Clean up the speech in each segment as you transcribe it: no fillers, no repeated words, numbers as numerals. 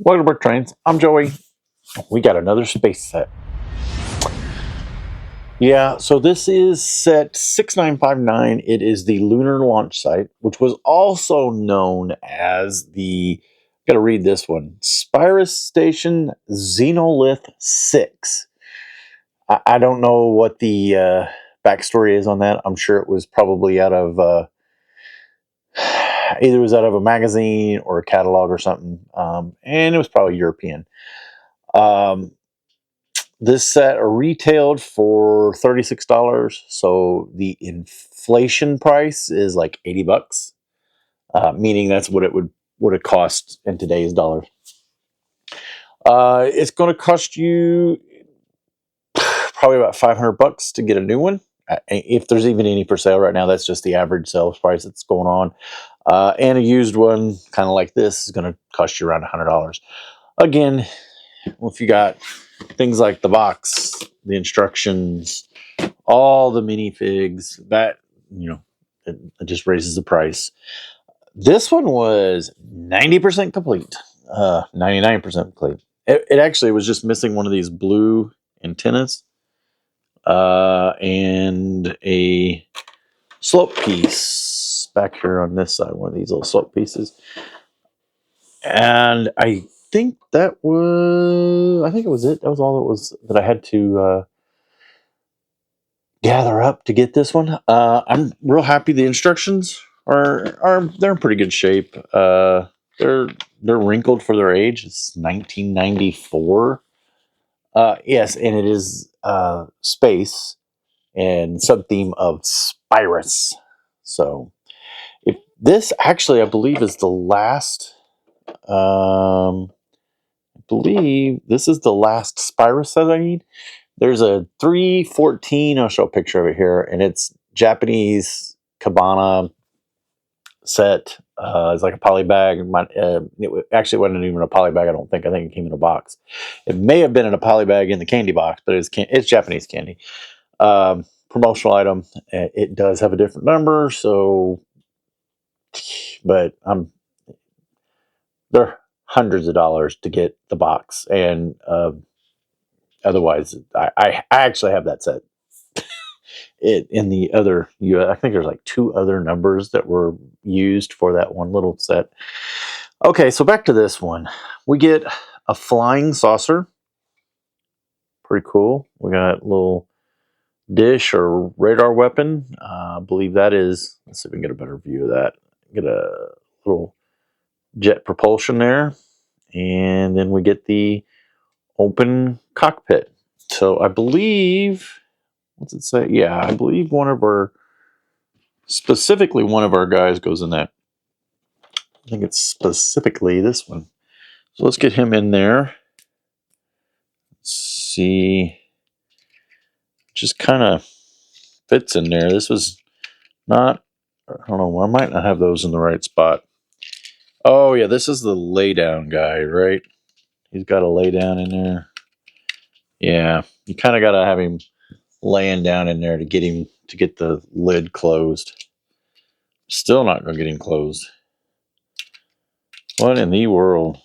Welcome to Brick Trains. I'm Joey. We got another space set. Yeah, so this is set 6959. It is the Lunar launch site, which was also known as the, gotta read this one, Spyrius Station Xenolith 6. I don't know what the backstory is on that. I'm sure it was probably out of, either it was out of a magazine or a catalog or something, and it was probably European. This set retailed for $36, so the inflation price is like $80, meaning that's what it would have cost in today's dollars. It's going to cost you probably about $500 to get a new one, if there's even any for sale right now. That's just the average sales price that's going on. And a used one, kind of like this, is going to cost you around $100. Again, if you got things like the box, the instructions, all the minifigs, that, it just raises the price. This one was 90% complete, 99% complete. It actually was just missing one of these blue antennas and a slope piece back here on this side, one of these little slope pieces. And I think it was it. That was all that I had to gather up to get this one. I'm real happy. The instructions they're in pretty good shape. They're wrinkled for their age. It's 1994. Yes, and it is space and sub theme of Spyrius. So if this actually, I believe, is the last. I believe this is the last Spyrius set I need. There's a 314. I'll show a picture of it here, and it's Japanese cabana set. It's like a poly bag. Actually wasn't even a poly bag. I don't think. I think it came in a box. It may have been in a poly bag in the candy box, but it's Japanese candy. Promotional item. It does have a different number, so. But they're hundreds of dollars to get the box, and otherwise, I actually have that set. It in the other, I think there's like two other numbers that were used for that one little set. Okay, so back to this one. We get a flying saucer. Pretty cool. We got a little dish or radar weapon. I believe that is, let's see if we can get a better view of that. Get a little jet propulsion there. And then we get the open cockpit. So I believe, what's it say? Yeah, I believe specifically one of our guys goes in that. I think it's specifically this one. So let's get him in there. Let's see. Just kind of fits in there. This was not, I don't know, I might not have those in the right spot. Oh yeah, this is the lay down guy, right? He's got a lay down in there. Yeah, you kind of got to have him laying down in there to get the lid closed. Still not going to get him closed. What in the world?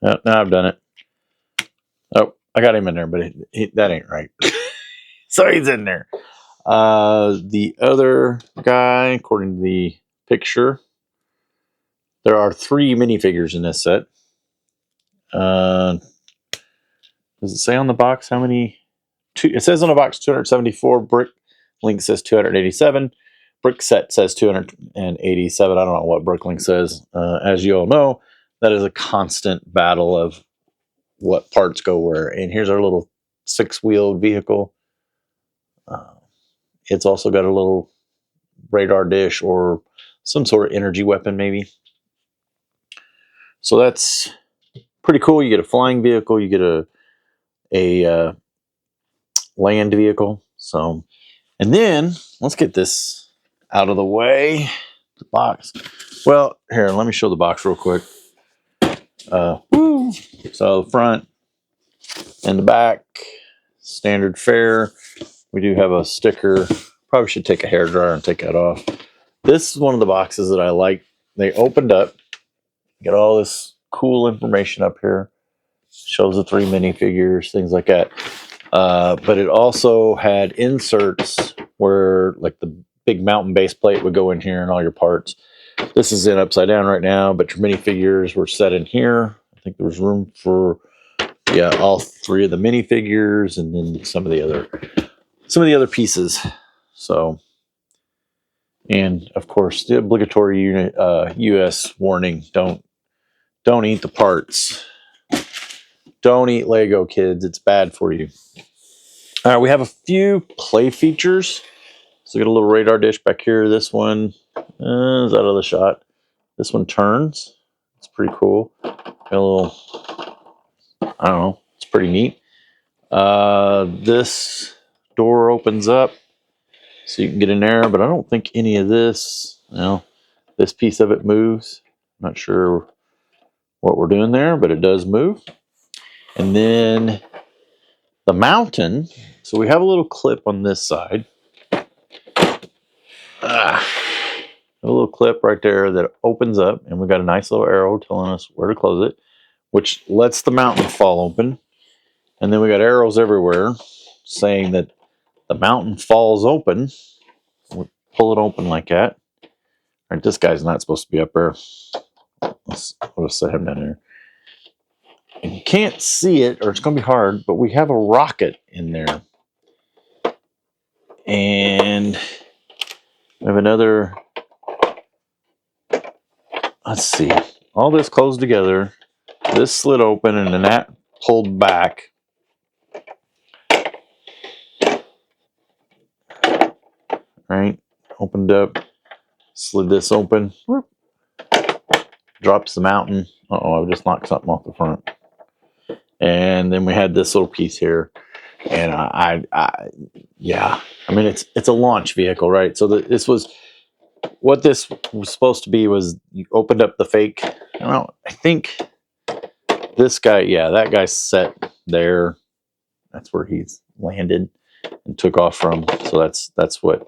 No, now I've done it. Oh, I got him in there, but that ain't right. So he's in there. The other guy, according to the picture, there are 3 minifigures in this set. Does it say on the box how many? It says on the box 274. Bricklink says 287. Brick set says 287. I don't know what Bricklink says. As you all know, that is a constant battle of what parts go where. And here's our little 6-wheeled vehicle. It's also got a little radar dish or some sort of energy weapon, maybe. So that's pretty cool. You get a flying vehicle. You get a land vehicle. So, and then let's get this out of the way. The box. Well, here, let me show the box real quick. So the front and the back, standard fare. We do have a sticker. Probably should take a hairdryer and take that off. This is one of the boxes that I like. They opened up, get all this cool information up here, shows the 3 minifigures, things like that. But it also had inserts where like the big mountain base plate would go in here and all your parts. This is in upside down right now, but your minifigures were set in here. I think there was room for all 3 of the minifigures and then some of the other pieces. So, and of course the obligatory US warning: don't eat the parts. Don't eat Lego, kids. It's bad for you. All right, we have a few play features. So we got a little radar dish back here. This one is out of the shot. This one turns. It's pretty cool. Got a little, I don't know, it's pretty neat. This door opens up so you can get in there, but I don't think any of this, this piece of it moves. Not sure what we're doing there, but it does move. And then the mountain. So we have a little clip on this side. A little clip right there that opens up, and we got a nice little arrow telling us where to close it, which lets the mountain fall open. And then we got arrows everywhere saying that the mountain falls open. We pull it open like that. All right, this guy's not supposed to be up there. We'll just set him down there. And you can't see it, or it's going to be hard, but we have a rocket in there. And we have another. Let's see. All this closed together. This slid open, and then that pulled back. Right? Opened up. Slid this open. Whoop. Drops the mountain. Uh-oh, I just knocked something off the front. And then we had this little piece here. And yeah. I mean, it's a launch vehicle, right? So this was... What this was supposed to be was you opened up the fake... I think this guy... Yeah, that guy's set there. That's where he's landed and took off from. So that's what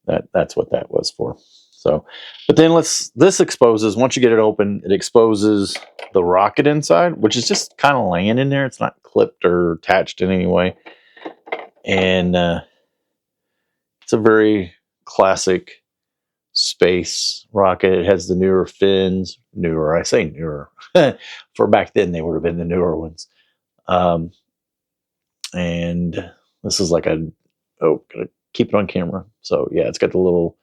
that was for. So, but then this exposes, once you get it open, it exposes the rocket inside, which is just kind of laying in there. It's not clipped or attached in any way. And it's a very classic space rocket. It has the newer fins. Newer, I say newer. For back then, they would have been the newer ones. And this is like gotta keep it on camera. So yeah, it's got the little...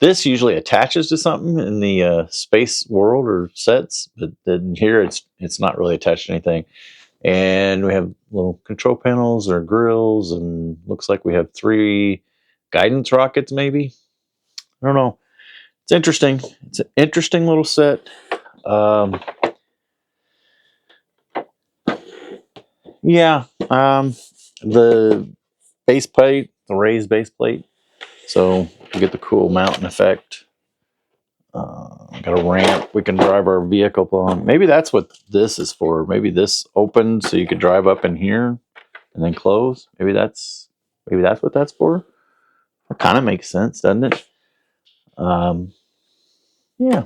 This usually attaches to something in the space world or sets, but then here it's not really attached to anything. And we have little control panels or grills, and looks like we have 3 guidance rockets, maybe. I don't know. It's interesting. It's an interesting little set. Yeah. The base plate, the raised base plate. So you get the cool mountain effect. Got a ramp we can drive our vehicle on. Maybe that's what this is for. Maybe this opened so you could drive up in here and then close. Maybe that's what that's for. It kind of makes sense, doesn't it? Yeah.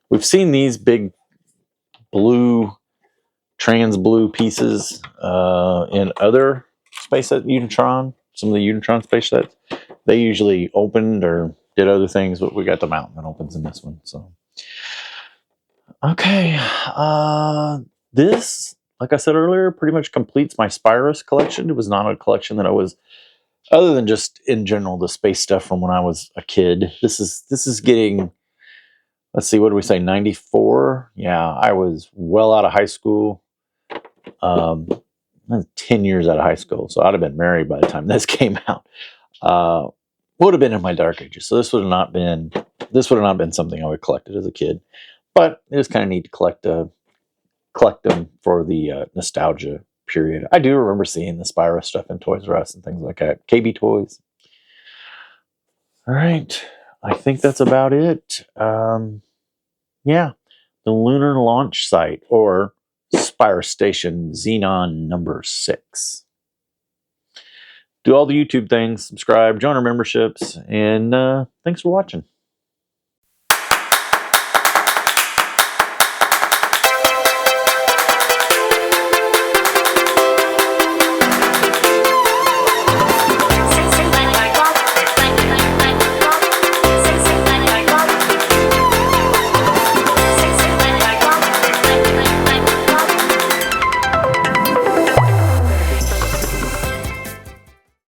We've seen these big blue, trans blue pieces in other space set Unitron. Some of the Unitron space sets, they usually opened or did other things, but we got the mountain that opens in this one. So, okay, this, like I said earlier, pretty much completes my Spyrius collection. It was not a collection that I was, other than just in general the space stuff from when I was a kid. This is getting, let's see, what do we say, 94? Yeah, I was well out of high school. 10 years out of high school, so I'd have been married by the time this came out. Would have been in my dark ages, so this would have not been something I would have collected as a kid. But it was kind of neat to collect them for the nostalgia period. I do remember seeing the Spyro stuff in Toys R Us and things like that. KB Toys. All right, I think that's about it. Yeah, the Lunar launch site, or Spyro Station Xenon number 6. do all the YouTube things, subscribe, join our memberships, and thanks for watching.